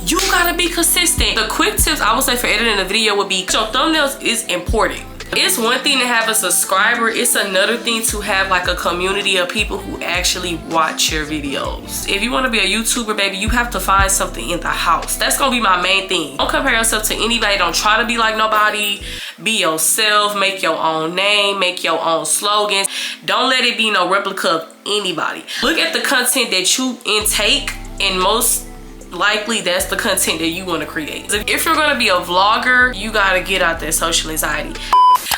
You gotta be consistent. The quick tips I would say for editing a video would be, your thumbnails is important. It's one thing to have a subscriber, it's another thing to have like a community of people who actually watch your videos. If you want to be a YouTuber, baby, you have to find something in the house. That's gonna be my main thing. Don't compare yourself to anybody. Don't try to be like nobody. Be yourself. Make your own name. Make your own slogans. Don't let it be no replica of anybody. Look at the content that you intake, and most likely that's the content that you want to create. If you're going to be a vlogger, you got to get out that social anxiety.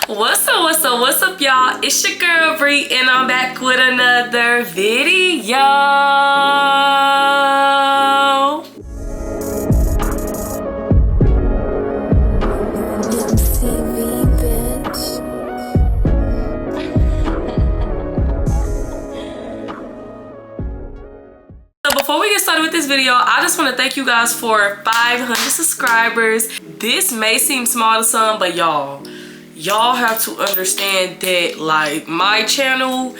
What's up y'all? It's your girl Bree, and I'm back with another video. Before we get started with this video, I just want to thank you guys for 500 subscribers. This may seem small to some, but y'all have to understand that like my channel,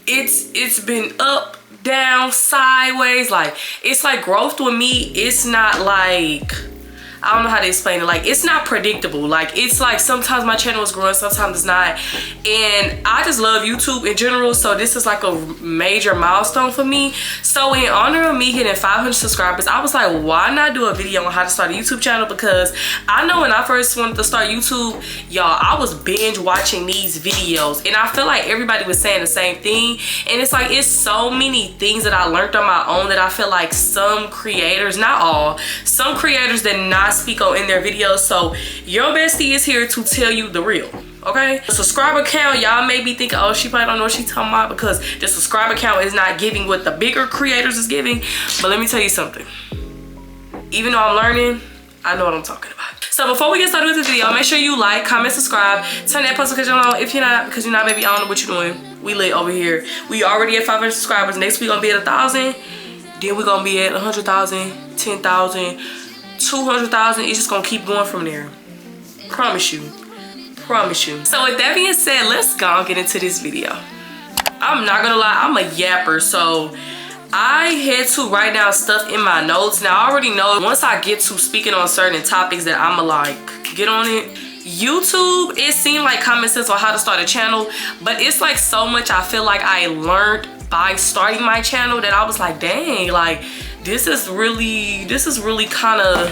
it's been up, down, sideways. Like it's like growth with me. It's not like, I don't know how to explain it. Like it's not predictable. Like it's like sometimes my channel is growing, sometimes it's not. And I just love YouTube in general. So this is like a major milestone for me. So in honor of me hitting 500 subscribers, I was like, why not do a video on how to start a YouTube channel? Because I know when I first wanted to start YouTube, y'all, I was binge watching these videos. And I feel like everybody was saying the same thing. And it's like, it's so many things that I learned on my own that I feel like some creators, not all, some creators did not speak on in their videos. So your bestie is here to tell you the real. Okay, the subscriber count, y'all may be thinking, oh, she probably don't know what she's talking about because the subscriber count is not giving what the bigger creators is giving. But let me tell you something, even though I'm learning, I know what I'm talking about. So before we get started with this video, make sure you like, comment, subscribe, turn that post notification on. If you're not, because you're not, baby, I don't know what you're doing. We lit over here. We already at 500 subscribers. Next week gonna be at 1,000. Then we're gonna be at 100,000, 10,000, 200,000. It's just gonna keep going from there. Promise you. So with that being said, let's go and get into this video. I'm not gonna lie, I'm a yapper, so I had to write down stuff in my notes. Now I already know once I get to speaking on certain topics that I'ma like get on it. YouTube, it seemed like common sense on how to start a channel, but it's like so much I feel like I learned by starting my channel that I was like, dang, like this is really kind of,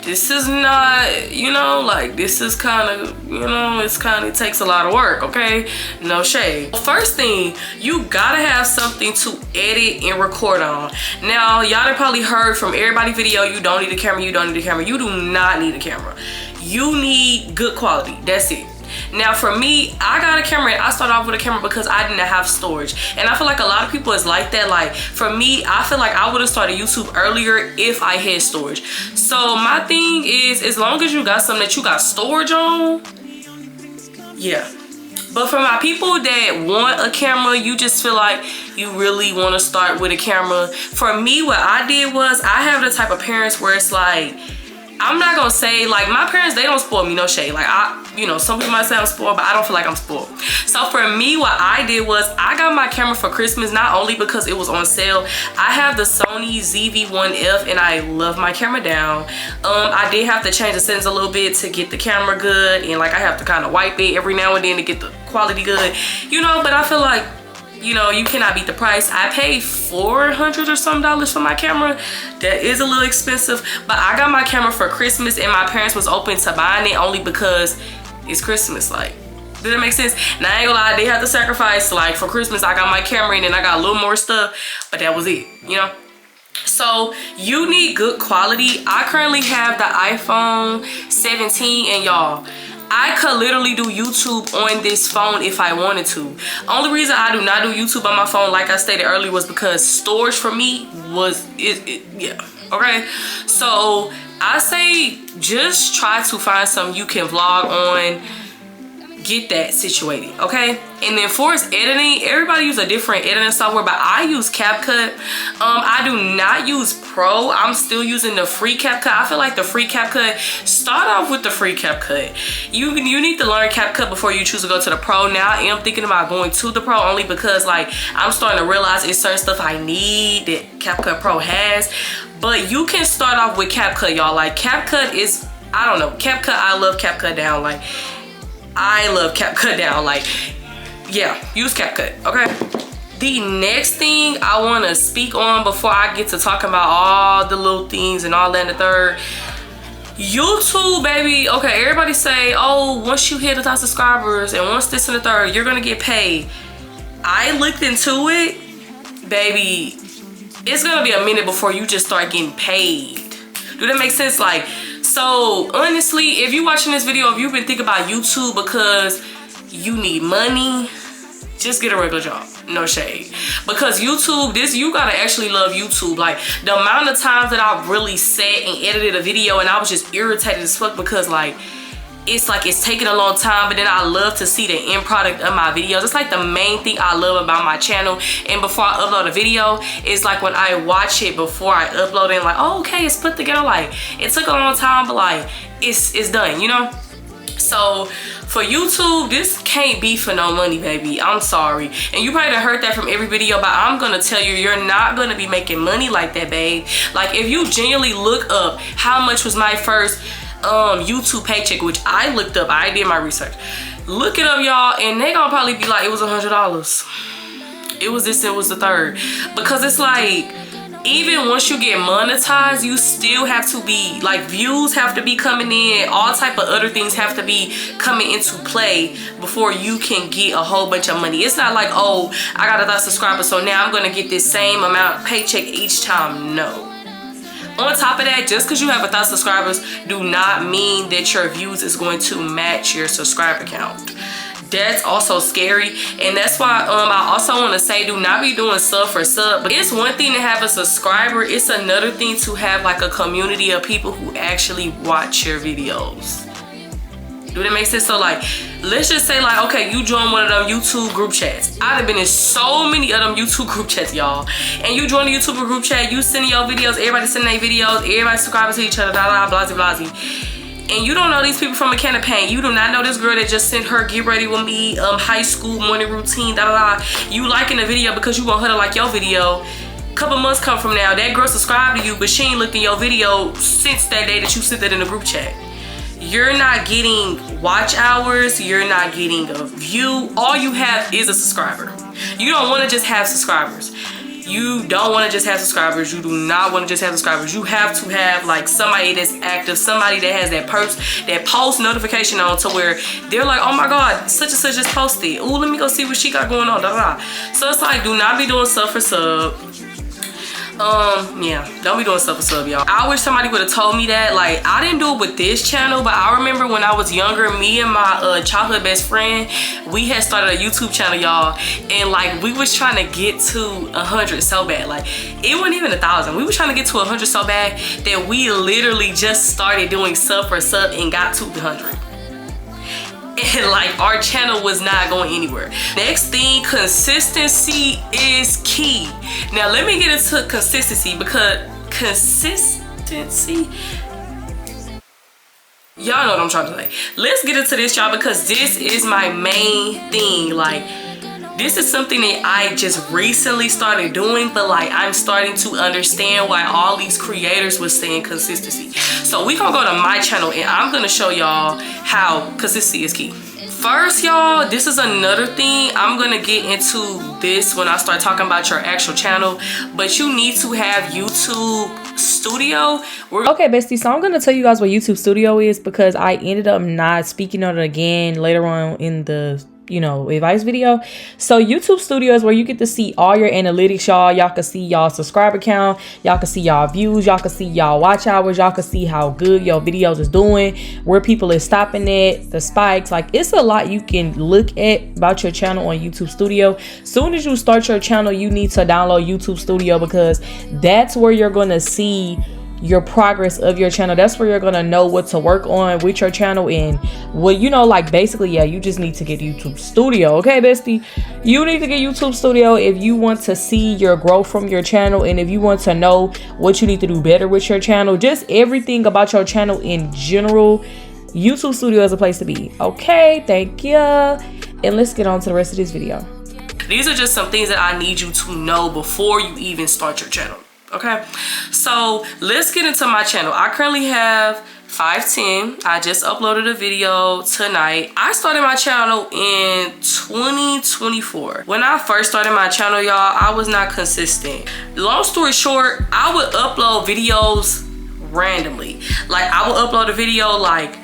this is not, you know, like this is kind of, you know, it takes a lot of work, okay? No shade. First thing, you gotta have something to edit and record on. Now, y'all have probably heard from everybody's video, you don't need a camera, you don't need a camera. You do not need a camera. You need good quality, that's it. Now for me, I got a camera and I started off with a camera because I didn't have storage. And I feel like a lot of people is like that. Like for me, I feel like I would have started YouTube earlier if I had storage. So my thing is, as long as you got something that you got storage on, yeah. But for my people that want a camera, you just feel like you really want to start with a camera. For me, what I did was, I have the type of parents where it's like, I'm not gonna say, like my parents, they don't spoil me, no shade. Like you know, some people might say I'm spoiled, but I don't feel like I'm spoiled. So for me, what I did was I got my camera for Christmas, not only because it was on sale. I have the Sony ZV-1F and I love my camera down. I did have to change the settings a little bit to get the camera good, and like I have to kind of wipe it every now and then to get the quality good, you know. But I feel like, you know, you cannot beat the price. I paid $400 or some for my camera. That is a little expensive, but I got my camera for Christmas and my parents was open to buying it only because it's Christmas. Like, did that make sense? Now I ain't gonna lie, they had to sacrifice. Like for Christmas, I got my camera and then I got a little more stuff, but that was it, you know? So you need good quality. I currently have the iPhone 17 and y'all, I could literally do YouTube on this phone if I wanted to. Only reason I do not do YouTube on my phone, like I stated earlier, was because storage for me was, yeah, okay? So I say just try to find something you can vlog on. get that situated, okay? And then for its editing, everybody use a different editing software, but I use CapCut. I do not use Pro. I'm still using the free CapCut. I feel like the free CapCut, start off with the free CapCut. You need to learn CapCut before you choose to go to the Pro. Now I am thinking about going to the Pro only because like I'm starting to realize it's certain stuff I need that CapCut Pro has. But you can start off with CapCut, y'all. Like CapCut is, I don't know, CapCut, I love CapCut down. Like I love CapCut down. Like, yeah, use CapCut, okay? The next thing I want to speak on before I get to talking about all the little things and all that and the third, YouTube, baby. Okay, everybody say, oh, once you hit 1,000 subscribers and once this and the third, you're gonna get paid. I looked into it, baby. It's gonna be a minute before you just start getting paid. Do that make sense? Like, so honestly, if you're watching this video, if you've been thinking about YouTube because you need money, just get a regular job. No shade. Because YouTube, you gotta actually love YouTube. Like the amount of times that I've really sat and edited a video and I was just irritated as fuck because like it's taking a long time, but then I love to see the end product of my videos. It's like the main thing I love about my channel. And before I upload a video, it's like when I watch it before I upload it, like, oh, okay, it's put together. Like it took a long time, but like it's done, you know? So for YouTube, this can't be for no money, baby. I'm sorry. And you probably done heard that from every video, but I'm gonna tell you, you're not gonna be making money like that, babe. Like if you genuinely look up how much was my first YouTube paycheck, which I looked up, I did my research. Look it up, y'all, and they gonna probably be like, it was $100. It was this, it was the third. Because it's like, even once you get monetized, you still have to be, like, views have to be coming in, all type of other things have to be coming into play before you can get a whole bunch of money. It's not like, oh, I got 1,000 subscribers, so now I'm gonna get this same amount paycheck each time. No. On top of that, just because you have 1,000 subscribers do not mean that your views is going to match your subscriber count. That's also scary, and that's why I also want to say, do not be doing sub for sub. But it's one thing to have a subscriber, it's another thing to have like a community of people who actually watch your videos. Do that make sense? So like, let's just say like, okay, you join one of them YouTube group chats. I've been in so many of them YouTube group chats, y'all. And you join the YouTube group chat, you sending your videos, everybody sending their videos, everybody subscribing to each other, blah, blah, blah, blah, blah. And you don't know these people from a can of paint. You do not know this girl that just sent her get ready with me, high school morning routine, da, da, da. You liking the video because you want her to like your video. Couple months come from now, that girl subscribed to you, but she ain't looked in your video since that day that you sent that in the group chat. You're not getting watch hours, you're not getting a view. All you have is a subscriber. You don't want to just have subscribers. You don't want to just have subscribers. You do not want to just have subscribers. You have to have like somebody that's active, somebody that has that post notification on to where they're like, oh my God, such and such just posted. Ooh, let me go see what she got going on. Da, da, da. So it's like, do not be doing sub for sub. Yeah, don't be doing sub for sub, y'all. I wish somebody would have told me that. Like, I didn't do it with this channel, but I remember when I was younger, me and my childhood best friend, we had started a YouTube channel, y'all, and like we was trying to get to 100 so bad. Like, it wasn't even 1,000. We were trying to get to 100 so bad that we literally just started doing sub for sub and got to 100. And like, our channel was not going anywhere. Next thing, consistency is key. Now let me get into consistency, because consistency, y'all know what I'm trying to say. Let's get into this, y'all, because this is my main thing. Like, this is something that I just recently started doing, but like I'm starting to understand why all these creators were saying consistency. So we gonna go to my channel and I'm gonna show y'all how consistency is key. First, y'all, this is another thing. I'm gonna get into this when I start talking about your actual channel, but you need to have YouTube Studio. Okay, bestie, so I'm gonna tell you guys what YouTube Studio is, because I ended up not speaking on it again later on in the advice video. So YouTube Studio is where you get to see all your analytics, y'all. Y'all can see y'all subscriber count, y'all can see y'all views, y'all can see y'all watch hours, y'all can see how good your videos is doing, where people is stopping at, the spikes. Like, it's a lot you can look at about your channel on YouTube Studio. Soon as you start your channel, you need to download YouTube Studio, because that's where you're gonna see your progress of your channel. That's where you're gonna know what to work on with your channel. And well, you know, like basically, yeah, you just need to get YouTube Studio. Okay, bestie, you need to get YouTube Studio if you want to see your growth from your channel, and if you want to know what you need to do better with your channel, just everything about your channel in general. YouTube Studio is a place to be. Okay, thank you. And let's get on to the rest of this video. These are just some things that I need you to know before you even start your channel. Okay, so let's get into my channel. I currently have 510. I just uploaded a video tonight. I started my channel in 2024. When I first started my channel, y'all, I was not consistent. Long story short, I would upload videos randomly. Like, I would upload a video like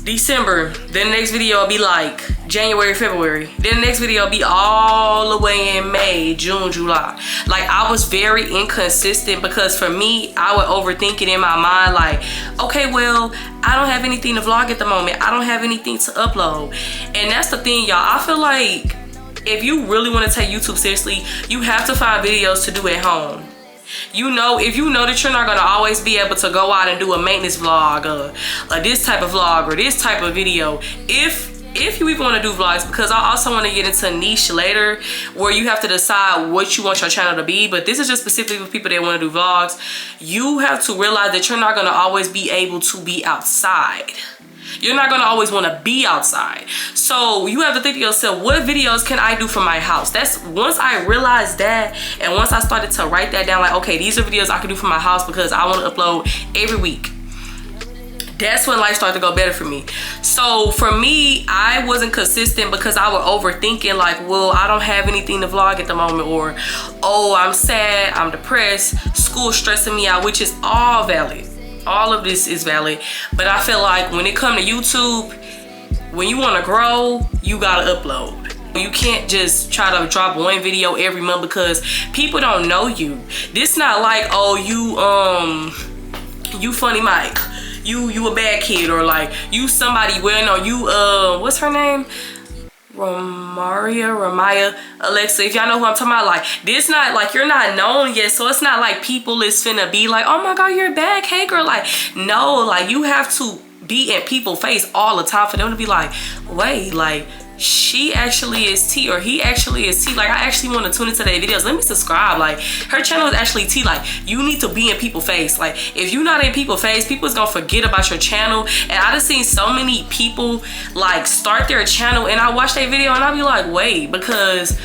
December, then the next video will be like January, February, then the next video will be all the way in May, June, July. Like, I was very inconsistent because for me, I would overthink it in my mind, like, okay, well, I don't have anything to vlog at the moment, I don't have anything to upload. And that's the thing, y'all. I feel like if you really want to take YouTube seriously, you have to find videos to do at home. You know, if you know that you're not going to always be able to go out and do a maintenance vlog or this type of vlog or this type of video, if you even want to do vlogs, because I also want to get into niche later where you have to decide what you want your channel to be, but this is just specifically for people that want to do vlogs. You have to realize that you're not going to always be able to be outside. You're not gonna always want to be outside. So you have to think to yourself, what videos can I do from my house? That's once I realized that, and once I started to write that down, like, okay, these are videos I can do from my house because I want to upload every week. That's when life started to go better for me. So for me, I wasn't consistent because I would overthink it, like, well, I don't have anything to vlog at the moment, or oh, I'm sad, I'm depressed, school's stressing me out, which is all valid. All of this is valid, but I feel like when it comes to YouTube, when you want to grow, you gotta upload. You can't just try to drop one video every month because people don't know you. This not like, oh, you funny Mike, you a bad kid, or like you somebody well known. You what's her name? Ramaya Alexa, if y'all know who I'm talking about. Like, this not like you're not known yet, so it's not like people is finna be like, oh my god, you're back, hey girl. Like, no, like you have to be in people's face all the time for them to be like, wait, like she actually is T, or he actually is T. Like, I actually want to tune into their videos. Let me subscribe. Like, her channel is actually T. Like, you need to be in people's face. Like, if you're not in people's face, people's gonna forget about your channel. And I just seen so many people like start their channel and I watch their video and I be like, wait, because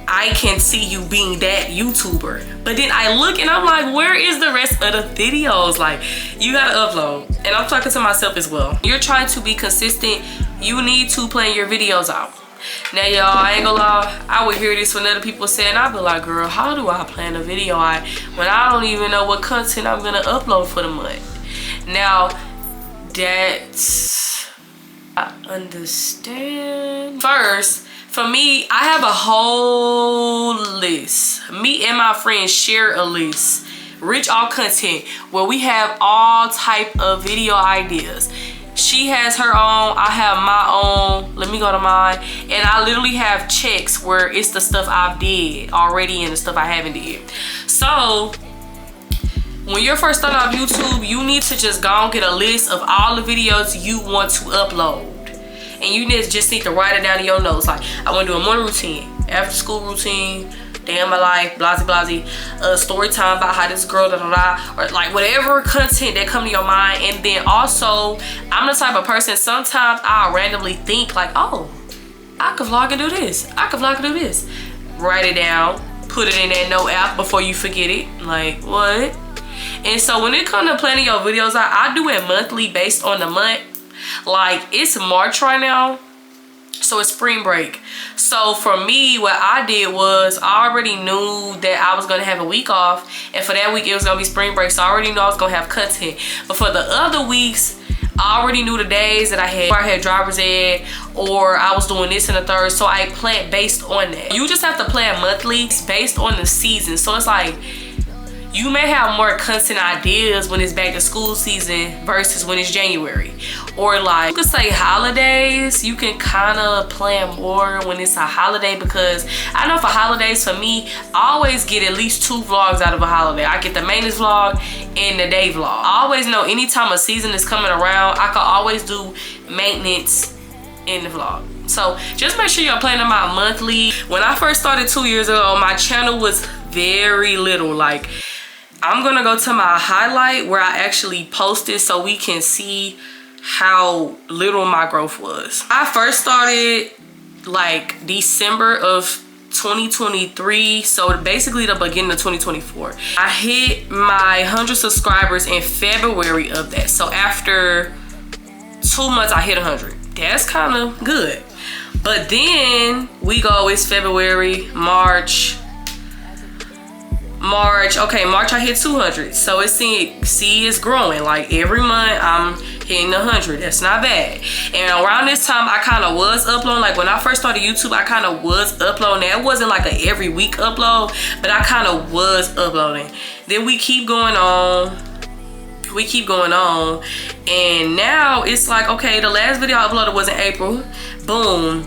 I can see you being that YouTuber. But then I look and I'm like, where is the rest of the videos? Like, you gotta upload. And I'm talking to myself as well. You're trying to be consistent. You need to plan your videos out. Now, y'all, I ain't gonna lie, I would hear this when other people say, and I'd be like, girl, how do I plan a video when I don't even know what content I'm gonna upload for the month? Now, that's, I understand. First, for me, I have a whole list. Me and my friends share a list, Rich All Content, where we have all type of video ideas. She has her own, I have my own. Let me go to mine. And I literally have checks where it's the stuff I've did already and the stuff I haven't did. So when you're first starting off YouTube, you need to just go and get a list of all the videos you want to upload. And you just need to write it down in your notes. Like, I want to do a morning routine, after school routine, day in my life, story time about how this girl, or like whatever content that come to your mind. And then also, I'm the type of person, sometimes I'll randomly think like, oh, I could vlog and do this, I could vlog and do this. Write it down, put it in that note app before you forget it. Like, what? And so when it comes to planning your videos, I do it monthly based on the month. Like, it's March right now, so it's spring break. So for me, what I did was I already knew that I was gonna have a week off, and for that week it was gonna be spring break, so I already knew I was gonna have content. But for the other weeks, I already knew the days that I had driver's ed, or I was doing this and the third, so I planned based on that. You just have to plan monthly based on the season. So it's like, you may have more content ideas when it's back to school season versus when it's January. Or like, you could say holidays, you can kind of plan more when it's a holiday, because I know for holidays, for me, I always get at least 2 vlogs out of a holiday. I get the maintenance vlog and the day vlog. I always know anytime a season is coming around, I can always do maintenance in the vlog. So just make sure you're planning them out monthly. When I first started 2 years ago, my channel was very little. Like, I'm gonna go to my highlight where I actually posted so we can see how little my growth was. I first started like December of 2023, so basically the beginning of 2024. I hit my 100 subscribers in February of that. So after 2 months, I hit 100. That's kind of good. But then we go, it's February, March. Okay, March I hit 200. So it's it's growing. Like every month I'm hitting 100. That's not bad. And around this time I kind of was uploading. Like when I first started YouTube, I kind of was uploading. It wasn't like a every week upload, but I kind of was uploading. Then we keep going on. And now it's like, okay, the last video I uploaded was in April. Boom,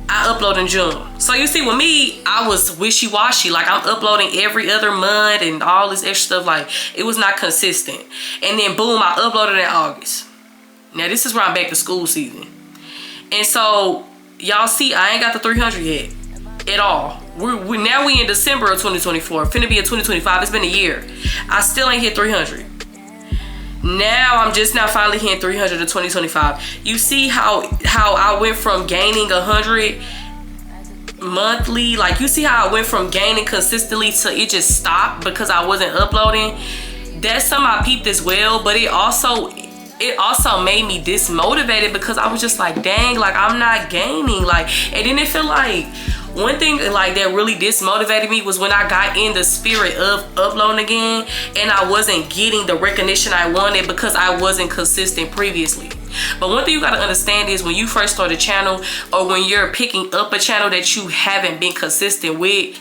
I upload in June. So you see, with me, I was wishy-washy. Like, I'm uploading every other month and all this extra stuff. Like, it was not consistent. And then boom, I uploaded in August. Now this is where I'm back to school season. And so y'all see, I ain't got the 300 yet at all. Now we in December of 2024. Finna be in 2025. It's been a year. I still ain't hit 300. Now I'm just now finally hitting 300 in 2025. You see how I went from gaining 100 monthly. Like, you see how I went from gaining consistently to it just stopped because I wasn't uploading. That's something I peeped as well. But it also made me dismotivated because I was just like, dang, like I'm not gaining. Like, and then it felt like one thing like that really dismotivated me was when I got in the spirit of uploading again and I wasn't getting the recognition I wanted because I wasn't consistent previously. But one thing you gotta understand is when you first start a channel, or when you're picking up a channel that you haven't been consistent with,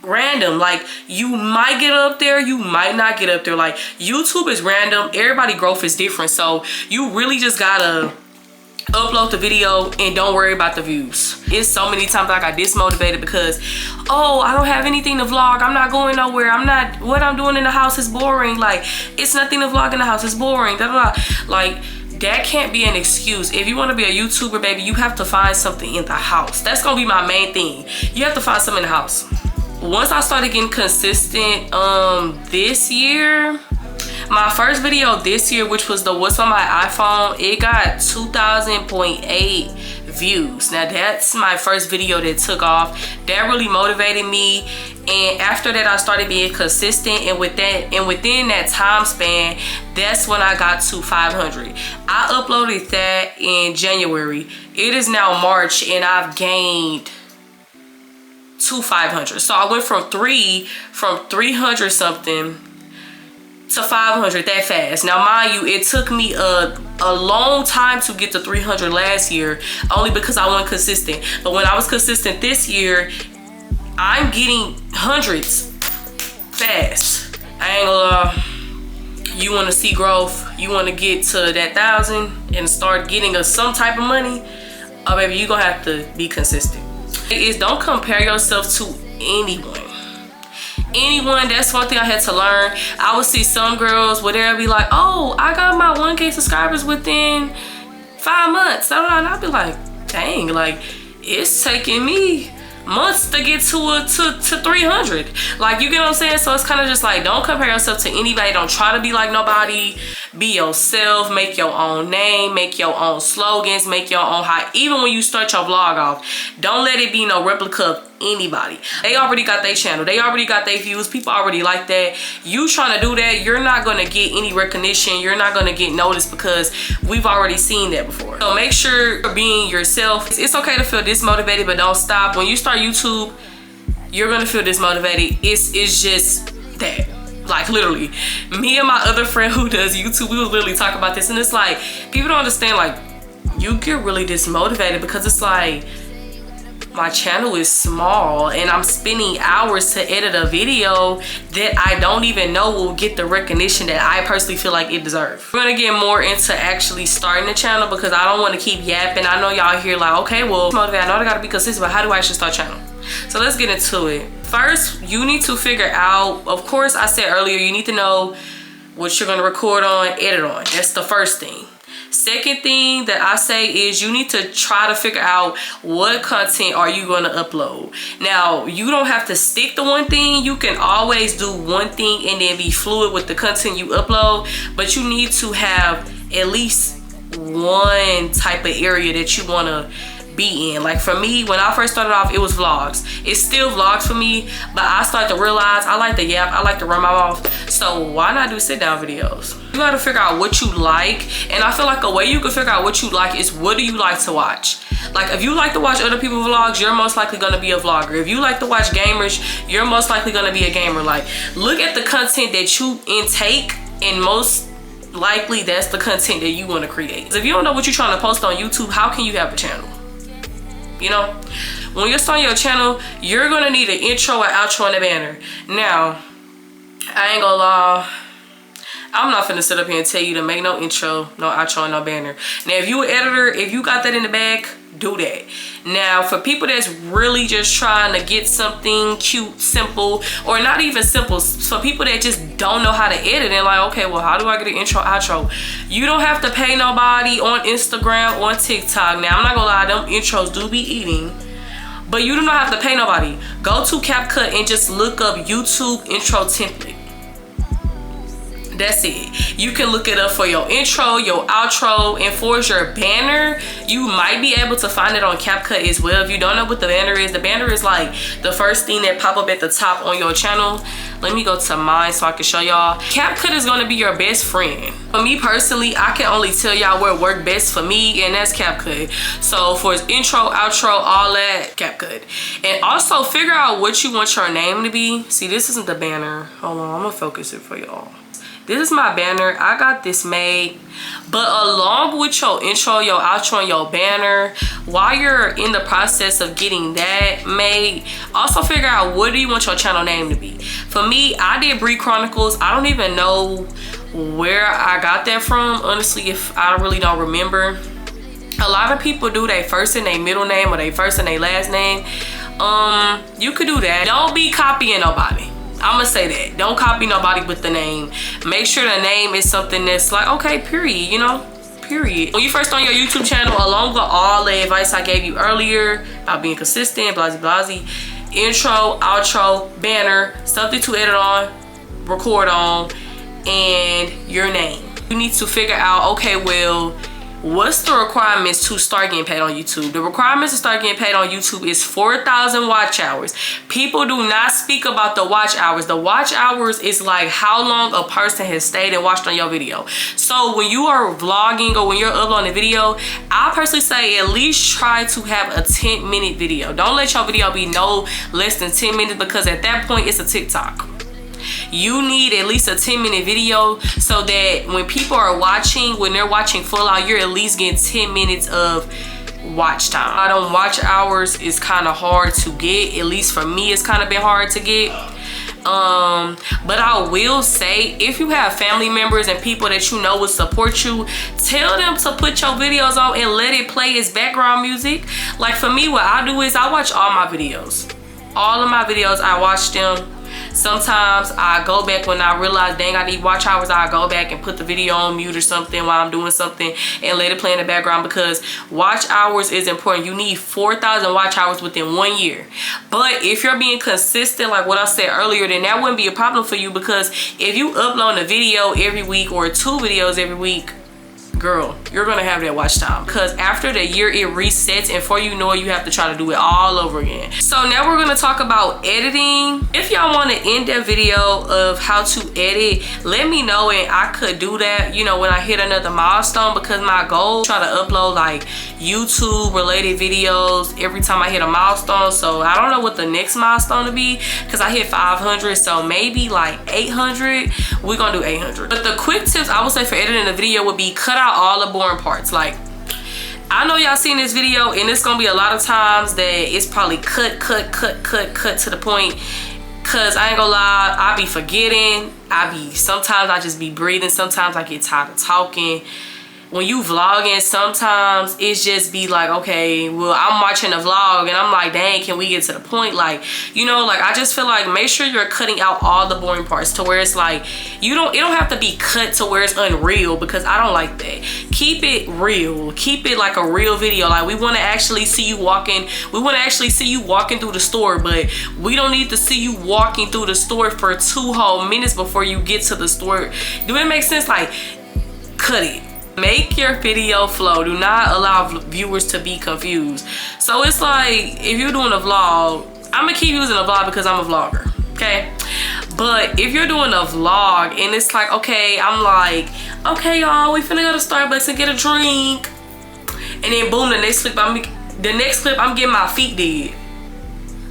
random, like you might get up there, you might not get up there. Like, YouTube is random, everybody growth is different, so you really just gotta upload the video and don't worry about the views. It's so many times I got dismotivated because, oh, I don't have anything to vlog, I'm not going nowhere, what I'm doing in the house is boring, like it's nothing to vlog in the house, it's boring, da, da, da. Like, that can't be an excuse. If you want to be a YouTuber, baby, you have to find something in the house. That's gonna be my main thing. You have to find something in the house. Once I started getting consistent this year, my first video this year, which was the what's on my iPhone, it got 2,000.8 views. Now that's my first video that took off. That really motivated me, and after that I started being consistent, and within that time span, that's when I got to 500. I uploaded that in January. It is now March and I've gained to 500. So I went from 300 something to 500 that fast. Now mind you, it took me a long time to get to 300 last year, only because I wasn't consistent. But when I was consistent this year, I'm getting hundreds fast. I ain't gonna lie. You want to see growth, you want to get to that 1,000 and start getting some type of money, oh baby, you gonna have to be consistent. Don't compare yourself to anyone. That's one thing I had to learn. I would see some girls where they'll be like, oh, I got my 1K subscribers within 5 months, and I'd be like, dang, like it's taking me months to get to 300. Like, you get what I'm saying? So it's kind of just like, don't compare yourself to anybody, don't try to be like nobody. Be yourself, make your own name, make your own slogans, make your own hype. Even when you start your vlog off, don't let it be no replica of anybody. They already got their channel, they already got their views, people already like that. You trying to do that, you're not gonna get any recognition, you're not gonna get noticed, because we've already seen that before. So make sure you're being yourself. It's okay to feel dismotivated, but don't stop. When you start YouTube, you're gonna feel dismotivated. It's just that. Like, literally, me and my other friend who does YouTube, we was literally talking about this, and it's like, people don't understand, like, you get really dismotivated because it's like, my channel is small and I'm spending hours to edit a video that I don't even know will get the recognition that I personally feel like it deserves. We're gonna get more into actually starting the channel because I don't want to keep yapping. I know y'all here like, okay, well, motivate, I know I gotta be consistent, but how do I actually start a channel? So let's get into it. First, you need to figure out, of course, I said earlier, you need to know what you're gonna record on, edit on. That's the first thing. Second thing that I say is you need to try to figure out what content are you going to upload. Now, you don't have to stick to one thing. You can always do one thing and then be fluid with the content you upload, but you need to have at least one type of area that you want to be in. Like for me, when I first started off, it was vlogs. It's still vlogs for me, but I started to realize I like to yap, I like to run my mouth, so why not do sit down videos? You gotta figure out what you like, and I feel like a way you can figure out what you like is what do you like to watch. Like if you like to watch other people's vlogs, you're most likely gonna be a vlogger. If you like to watch gamers, you're most likely gonna be a gamer. Like look at the content that you intake, and most likely that's the content that you want to create. If you don't know what you're trying to post on YouTube, how can you have a channel? You know, when you're starting your channel, you're gonna need an intro, an outro, and a banner. Now, I ain't gonna lie, I'm not finna sit up here and tell you to make no intro, no outro, and no banner. Now, if you an editor, if you got that in the bag, do that. Now, for people that's really just trying to get something cute, simple, or not even simple, for people that just don't know how to edit and like, okay, well, how do I get an intro, outro? You don't have to pay nobody on Instagram or TikTok. Now, I'm not gonna lie, them intros do be eating, but you do not have to pay nobody. Go to CapCut and just look up YouTube intro template. That's it. You can look it up for your intro, your outro, and for your banner, you might be able to find it on CapCut as well. If you don't know what the banner is like the first thing that pop up at the top on your channel. Let me go to mine so I can show y'all. CapCut is gonna be your best friend. For me personally, I can only tell y'all where it worked best for me, and that's CapCut. So for intro, outro, all that, CapCut. And also figure out what you want your name to be. See, this isn't the banner. Hold on, I'm gonna focus it for y'all. This is my banner. I got this made, but along with your intro, your outro, and your banner, while you're in the process of getting that made, also figure out what do you want your channel name to be. For me, I did Bree Chronicles. I don't even know where I got that from, honestly, if I really don't remember. A lot of people do their first and their middle name or their first and their last name. You could do that. Don't be copying nobody. I'm gonna say that. Don't copy nobody with the name. Make sure the name is something that's like, okay, period, you know, period. When you first on your YouTube channel, along with all the advice I gave you earlier about being consistent, blasey, intro, outro, banner, something to edit on, record on, and your name. You need to figure out, okay, well, what's the requirements to start getting paid on YouTube? The requirements to start getting paid on YouTube is 4,000 watch hours. People do not speak about the watch hours. The watch hours is like how long a person has stayed and watched on your video. So when you are vlogging or when you're uploading a video, I personally say at least try to have a 10-minute video. Don't let your video be no less than 10 minutes because at that point it's a TikTok. You need at least a 10-minute video so that when people are watching, when they're watching full out, you're at least getting 10 minutes of watch time. I don't watch hours is kind of hard to get. At least for me, it's kind of been hard to get. But I will say, if you have family members and people that you know will support you, tell them to put your videos on and let it play as background music. Like for me, what I do is I watch all my videos. All of my videos, I watch them. Sometimes I go back when I realize, dang, I need watch hours. I go back and put the video on mute or something while I'm doing something and let it play in the background, because watch hours is important. You need 4,000 watch hours within 1 year. But if you're being consistent, like what I said earlier, then that wouldn't be a problem for you, because if you upload a video every week or 2 videos every week, girl, you're gonna have that watch time, because after the year it resets, and before you know it, you have to try to do it all over again. So now we're gonna talk about editing. If y'all want an in-depth video of how to edit, let me know and I could do that, you know, when I hit another milestone, because my goal is try to upload like YouTube related videos every time I hit a milestone. So I don't know what the next milestone to be, because I hit 500, so maybe like 800. We're gonna do 800. But the quick tips I would say for editing a video would be cut out all the boring parts. Like, I know y'all seen this video, and it's gonna be a lot of times that it's probably cut to the point, cause I ain't gonna lie, I be forgetting. Sometimes I just be breathing. Sometimes I get tired of talking. When you vlogging, sometimes it's just be like, okay, well, I'm watching a vlog and I'm like, dang, can we get to the point? Like, you know, like, I just feel like make sure you're cutting out all the boring parts to where it's like, it don't have to be cut to where it's unreal, because I don't like that. Keep it real. Keep it like a real video. Like, we want to actually see you walking. We want to actually see you walking through the store, but we don't need to see you walking through the store for 2 whole minutes before you get to the store. Do it make sense? Like, cut it. Make your video flow. Do not allow viewers to be confused. So it's like, if you're doing a vlog, I'm gonna keep using a vlog because I'm a vlogger, okay? But if you're doing a vlog and it's like, okay, I'm like, okay, y'all, we finna go to Starbucks and get a drink, and then boom, the next clip I'm getting my feet dead.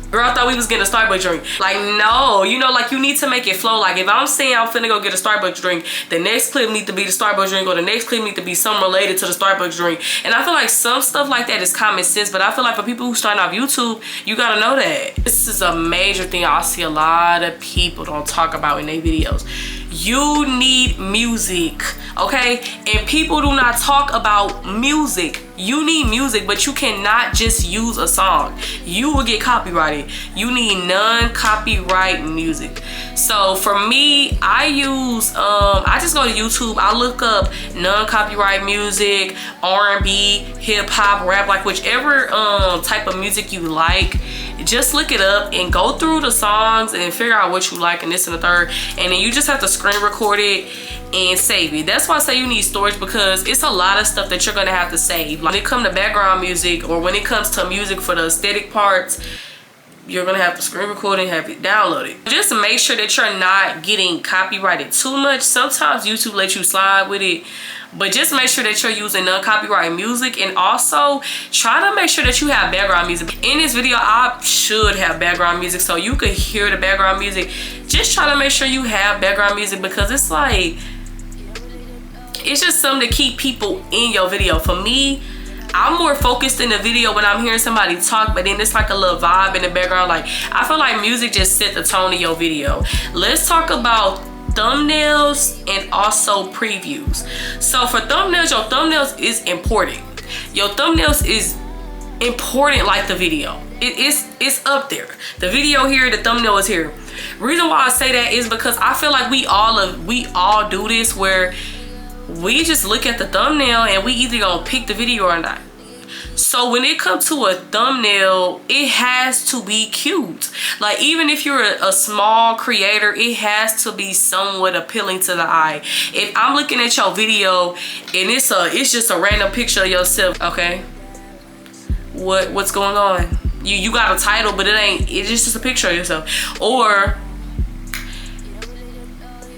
Girl, I thought we was getting a Starbucks drink. Like, no, you know, like, you need to make it flow. Like, if I'm saying I'm finna go get a Starbucks drink, the next clip need to be the Starbucks drink, or the next clip need to be something related to the Starbucks drink. And I feel like some stuff like that is common sense, but I feel like for people who start off YouTube, you gotta know that. This is a major thing I see a lot of people don't talk about in their videos. You need music, okay? And people do not talk about music. You need music, but you cannot just use a song. You will get copyrighted. You need non-copyright music. So for me, I use, I just go to YouTube. I look up non-copyright music, R&B, hip hop, rap, like whichever type of music you like. Just look it up and go through the songs and figure out what you like and this and the third. And then you just have to screen record it and save it. That's why I say you need storage, because it's a lot of stuff that you're gonna have to save. Like when it comes to background music, or when it comes to music for the aesthetic parts, you're gonna have to screen record and have it downloaded. Just make sure that you're not getting copyrighted too much. Sometimes YouTube lets you slide with it, but just make sure that you're using non-copyright music, and also try to make sure that you have background music. In this video, I should have background music so you could hear the background music. Just try to make sure you have background music, because it's like, it's just something to keep people in your video. For me, I'm more focused in the video when I'm hearing somebody talk, but then it's like a little vibe in the background. Like, I feel like music just set the tone of your video. Let's talk about thumbnails and also previews. So for thumbnails, your thumbnails is important. Your thumbnails is important like the video. It's up there. The video here, the thumbnail is here. Reason why I say that is because I feel like we all do this, where we just look at the thumbnail and we either gonna pick the video or not. So when it comes to a thumbnail, it has to be cute. Like, even if you're a small creator, it has to be somewhat appealing to the eye. If I'm looking at your video and it's just a random picture of yourself, okay, what's going on? You got a title, but it's just a picture of yourself. Or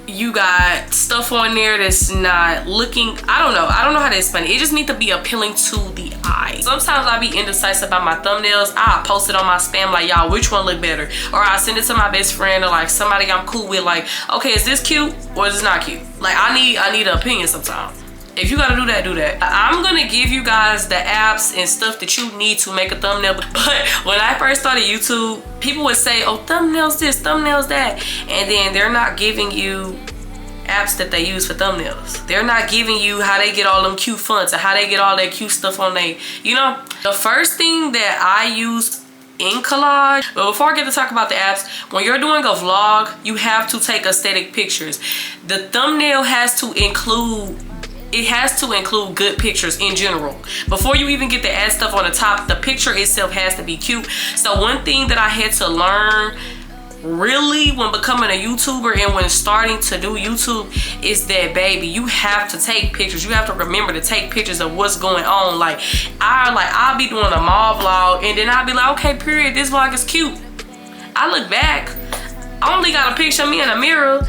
you got stuff on there that's not looking, I don't know how to explain it. It just needs to be appealing to the eye. Sometimes I be indecisive about my thumbnails. I post it on my spam like, y'all, which one look better? Or I send it to my best friend, or like somebody I'm cool with, like, okay, is this cute or is this not cute? Like, I need an opinion sometimes. If you gotta do that, do that. I'm gonna give you guys the apps and stuff that you need to make a thumbnail. But when I first started YouTube, people would say, oh, thumbnails this, thumbnails that. And then they're not giving you apps that they use for thumbnails. They're not giving you how they get all them cute fonts and how they get all that cute stuff on they, you know. The first thing that I use in Collage, but before I get to talk about the apps, when you're doing a vlog, you have to take aesthetic pictures. The thumbnail has to include, it has to include good pictures in general. Before you even get to add stuff on the top, the picture itself has to be cute. So one thing that I had to learn really when becoming a YouTuber and when starting to do YouTube is that, baby, you have to take pictures. You have to remember to take pictures of what's going on. Like I'll be doing a mall vlog and then I'll be like, okay, period, this vlog is cute. I look back, I only got a picture of me in a mirror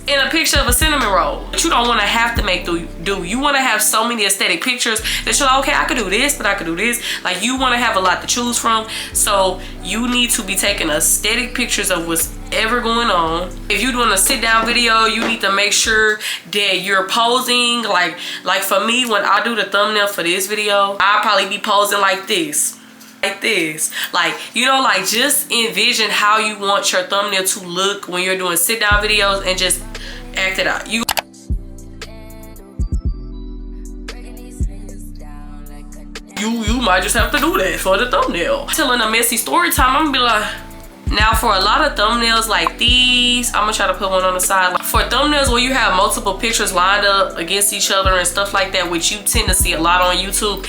in a picture of a cinnamon roll. But you don't want to have to make do. You want to have so many aesthetic pictures that you're like, okay, I could do this, but I could do this. Like, you want to have a lot to choose from. So you need to be taking aesthetic pictures of what's ever going on. If you're doing a sit down video, you need to make sure that you're posing. Like for me, when I do the thumbnail for this video, I'll probably be posing like this. Like this, like, you know, like, just envision how you want your thumbnail to look when you're doing sit down videos and just act it out. You might just have to do that for the thumbnail. Telling a messy story time, I'm gonna be like, now for a lot of thumbnails like these, I'm gonna try to put one on the side. Like, for thumbnails where you have multiple pictures lined up against each other and stuff like that, which you tend to see a lot on YouTube,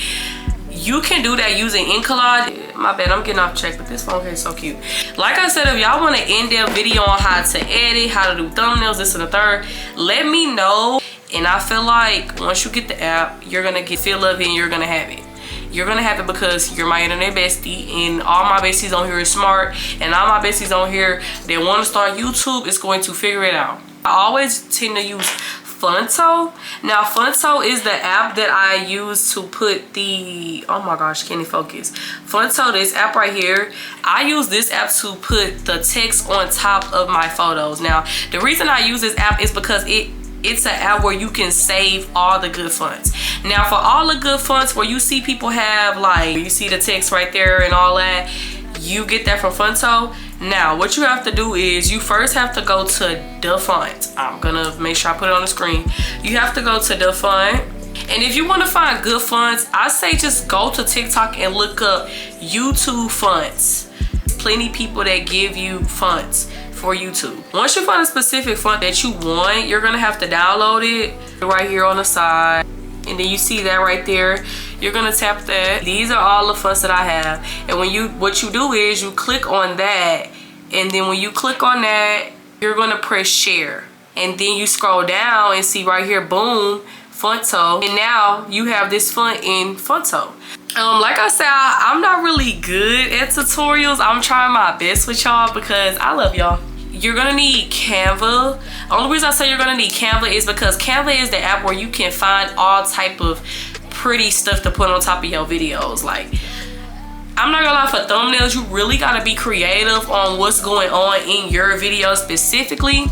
you can do that using InCollage. My bad, I'm getting off track, but this phone case is so cute. Like I said, if y'all want an in-depth video on how to edit, how to do thumbnails, this and the third, let me know. And I feel like once you get the app, you're gonna get feel of it and you're gonna have it. You're gonna have it because you're my internet bestie, and all my besties on here is smart, and all my besties on here that want to start YouTube is going to figure it out. I always tend to use Phunto. Now Phunto is the app that I use to put the, oh my gosh, can't even focus. Phunto, this app right here, I use this app to put the text on top of my photos. Now the reason I use this app is because it's an app where you can save all the good fonts. Now for all the good fonts where you see people have, like, you see the text right there and all that, you get that from Phunto. Now what you have to do is you first have to go to the font. I'm gonna make sure I put it on the screen. You have to go to the font, and if you want to find good fonts, I say just go to TikTok and look up YouTube fonts. Plenty people that give you fonts for YouTube. Once you find a specific font that you want, you're gonna have to download it right here on the side, and then you see that right there. You're gonna tap that. These are all the fonts that I have, and what you do is you click on that, and then when you click on that, you're gonna press share, and then you scroll down and see right here, boom, Phunto, and now you have this font in Phunto. Like I said, I'm not really good at tutorials. I'm trying my best with y'all because I love y'all. You're gonna need Canva. The only reason I say you're gonna need Canva is because Canva is the app where you can find all type of pretty stuff to put on top of your videos. Like, I'm not gonna lie, for thumbnails, you really gotta be creative on what's going on in your video specifically.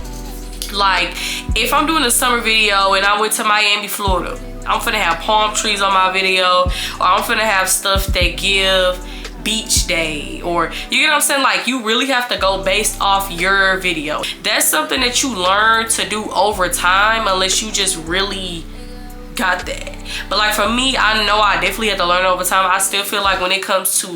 Like, if I'm doing a summer video and I went to Miami, Florida, I'm finna have palm trees on my video, or I'm finna have stuff that give beach day, or you get what I'm saying? Like, you really have to go based off your video. That's something that you learn to do over time, unless you just really got that. But like for me, I know I definitely had to learn over time. I still feel like when it comes to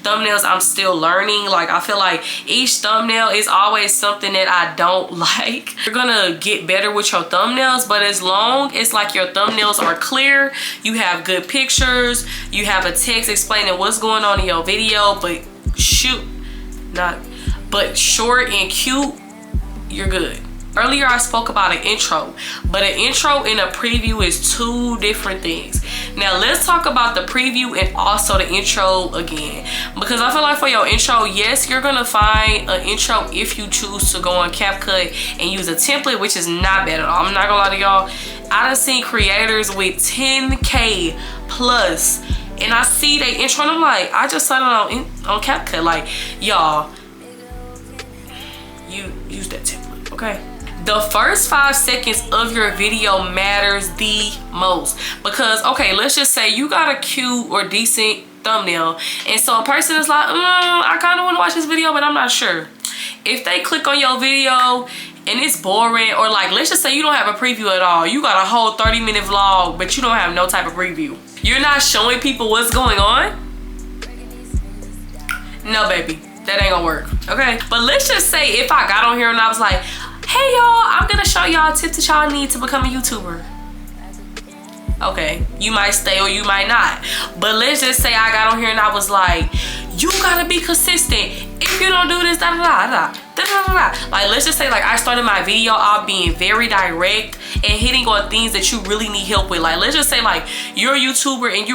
thumbnails, I'm still learning. Like, I feel like each thumbnail is always something that I don't like. You're gonna get better with your thumbnails, but as long as like your thumbnails are clear, you have good pictures, you have a text explaining what's going on in your video, but short and cute, you're good. Earlier I spoke about an intro, but an intro and a preview is two different things. Now let's talk about the preview and also the intro again, because I feel like for your intro, yes, you're gonna find an intro if you choose to go on CapCut and use a template, which is not bad at all. I'm not gonna lie to y'all, I done seen creators with 10K plus, and I see they intro and I'm like, I just saw it on CapCut. Like, y'all, you use that template, okay? The first 5 seconds of your video matters the most, because, okay, let's just say you got a cute or decent thumbnail, and so a person is like, I kind of want to watch this video, but I'm not sure. If they click on your video and it's boring, or like, let's just say you don't have a preview at all, you got a whole 30-minute vlog, but you don't have no type of preview, you're not showing people what's going on, no baby, that ain't gonna work, okay? But let's just say if I got on here and I was like, hey y'all, I'm gonna show y'all tips that y'all need to become a YouTuber. Okay, you might stay or you might not. But let's just say I got on here and I was like, you gotta be consistent. If you don't do this, Like, let's just say, like, I started my video off being very direct and hitting on things that you really need help with. Like, let's just say, like, you're a YouTuber and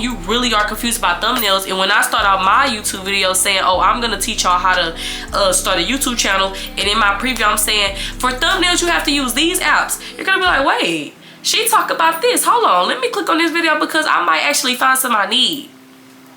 you really are confused about thumbnails. And when I start out my YouTube video saying, oh, I'm gonna teach y'all how to start a YouTube channel, and in my preview I'm saying, for thumbnails you have to use these apps, you're gonna be like, wait, she talk about this, hold on, let me click on this video because I might actually find something I need.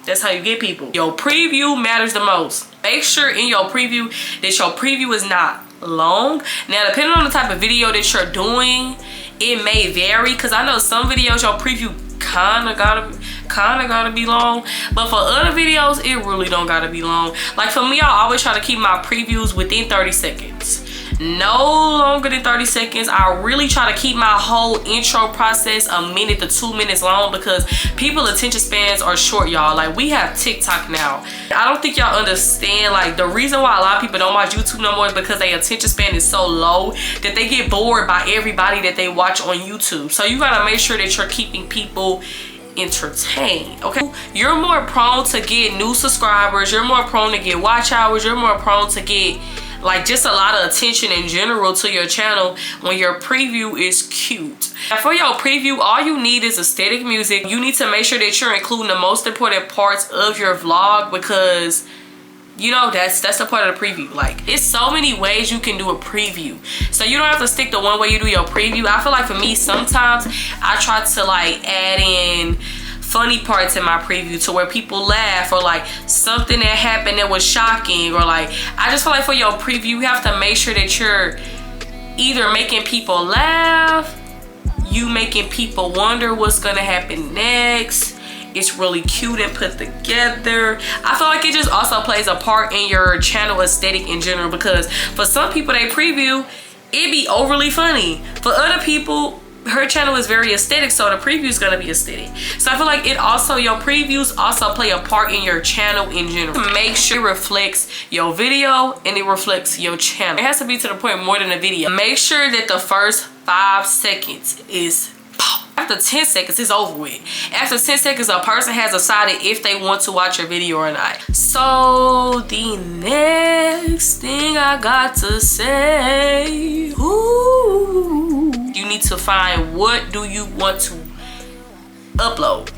That's how you get people. Your preview matters the most. Make sure in your preview that your preview is not long. Now, depending on the type of video that you're doing, it may vary, because I know some videos your preview kinda gotta be long, but for other videos it really don't gotta be long. Like for me, I always try to keep my previews within 30 seconds. No longer than 30 seconds. I really try to keep my whole intro process a minute to 2 minutes long, because people's attention spans are short, y'all. Like, we have TikTok now. I don't think y'all understand, like, the reason why a lot of people don't watch YouTube no more is because their attention span is so low that they get bored by everybody that they watch on YouTube. So you gotta make sure that you're keeping people entertained, okay? You're more prone to get new subscribers, you're more prone to get watch hours, you're more prone to get like just a lot of attention in general to your channel when your preview is cute. Now for your preview, all you need is aesthetic music. You need to make sure that you're including the most important parts of your vlog, because you know that's the part of the preview. Like, it's so many ways you can do a preview, so you don't have to stick to one way you do your preview. I feel like for me, sometimes I try to like add in funny parts in my preview to where people laugh, or like something that happened that was shocking, or like, I just feel like for your preview you have to make sure that you're either making people laugh, you making people wonder what's gonna happen next, it's really cute and put together. I feel like it just also plays a part in your channel aesthetic in general, because for some people they preview it be overly funny, for other people her channel is very aesthetic, so the preview is gonna be aesthetic. So I feel like your previews also play a part in your channel in general. Make sure it reflects your video and it reflects your channel. It has to be to the point more than a video. Make sure that the first 5 seconds is pop. After 10 seconds, it's over with. After 10 seconds, a person has decided if they want to watch your video or not. So the next thing I got to say, ooh, you need to find what do you want to upload.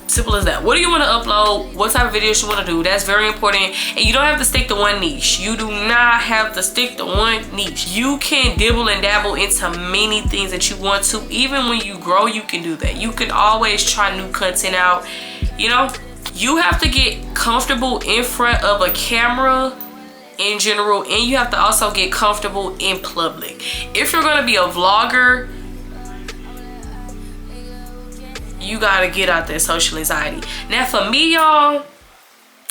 Simple as that. What do you want to upload? What type of videos you want to do? That's very important. And you don't have to stick to one niche. You do not have to stick to one niche. You can dibble and dabble into many things that you want to. Even when you grow, you can do that. You can always try new content out. You know, you have to get comfortable in front of a camera in general, and you have to also get comfortable in public. If you're gonna be a vlogger, you gotta get out that social anxiety. Now for me, y'all,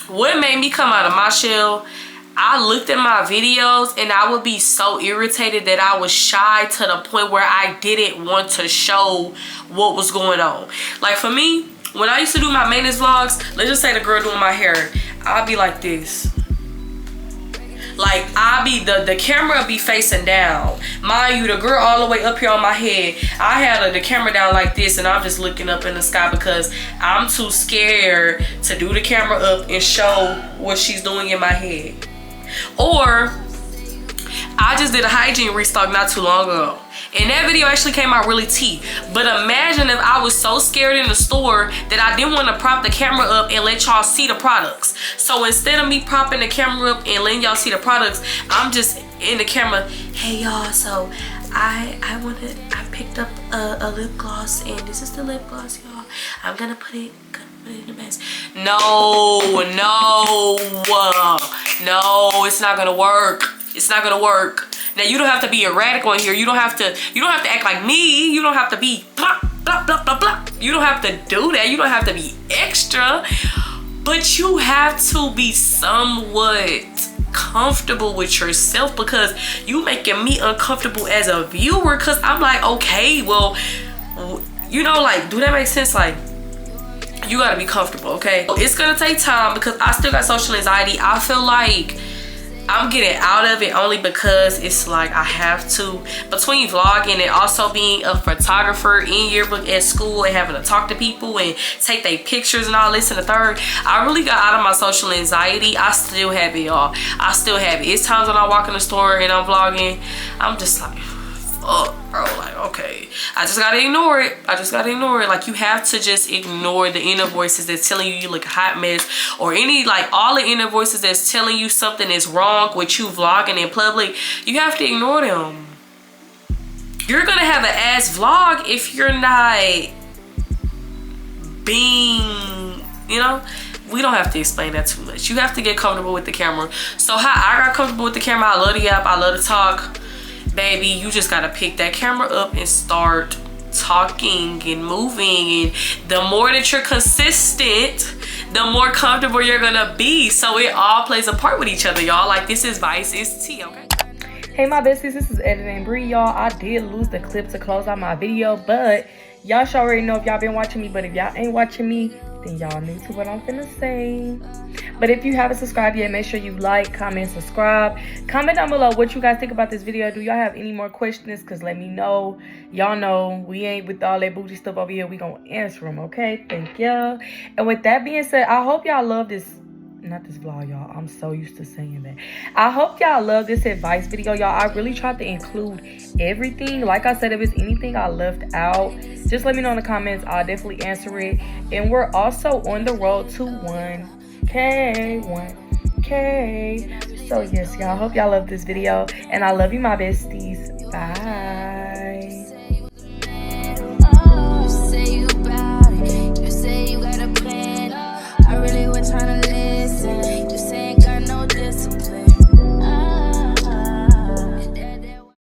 what made me come out of my shell, I looked at my videos and I would be so irritated that I was shy to the point where I didn't want to show what was going on. Like for me, when I used to do my maintenance vlogs, let's just say the girl doing my hair, I'd be like this. Like, the camera be facing down. Mind you, the girl all the way up here on my head. I had the camera down like this, and I'm just looking up in the sky because I'm too scared to do the camera up and show what she's doing in my head. Or, I just did a hygiene restock not too long ago, and that video actually came out really tea. But imagine if I was so scared in the store that I didn't want to prop the camera up and let y'all see the products. So instead of me propping the camera up and letting y'all see the products, I'm just in the camera. Hey y'all, so I picked up a lip gloss, and this is the lip gloss, y'all. I'm gonna put it in the best. No, it's not gonna work. It's not gonna work. Now you don't have to be erratic on here. You don't have to act like me. You don't have to be blah, blah, blah, blah, blah. You don't have to do that. You don't have to be extra. But you have to be somewhat comfortable with yourself, because you making me uncomfortable as a viewer, because I'm like, okay, well, you know, like, do that make sense? Like, you gotta be comfortable, okay? It's gonna take time because I still got social anxiety. I feel like I'm getting out of it only because it's like I have to. Between vlogging and also being a photographer in yearbook at school and having to talk to people and take their pictures and all this and the third, I really got out of my social anxiety. I still have it, y'all. I still have it. It's times when I walk in the store and I'm vlogging, I'm just like, fuck, bro. Like, okay, I just gotta ignore it. I just gotta ignore it. Like, you have to just ignore the inner voices that's telling you look a hot mess, or any, like, all the inner voices that's telling you something is wrong with you vlogging in public. You have to ignore them. You're gonna have an ass vlog if you're not being, you know, we don't have to explain that too much. You have to get comfortable with the camera. So how I got comfortable with the camera, I love the app, I love to talk. Baby, you just gotta pick that camera up and start talking and moving, and the more that you're consistent, the more comfortable you're gonna be. So it all plays a part with each other, y'all. Like, this is Vice, it's tea, okay? Hey my besties, this is Editing Bree, y'all. I did lose the clip to close out my video, but y'all should already know if y'all been watching me. But if y'all ain't watching me, then y'all new to what I'm finna say. But if you haven't subscribed yet, make sure you like, comment, subscribe. Comment down below what you guys think about this video. Do y'all have any more questions? Because let me know. Y'all know we ain't with all that bougie stuff over here. We gonna answer them, okay? Thank y'all. And with that being said, I hope y'all love this. Not this vlog, y'all. I'm so used to saying that. I hope y'all love this advice video, y'all. I really tried to include everything. Like I said, if it's anything I left out, just let me know in the comments. I'll definitely answer it. And we're also on the road to 1K. So yes, y'all. I hope y'all love this video. And I love you, my besties. Bye.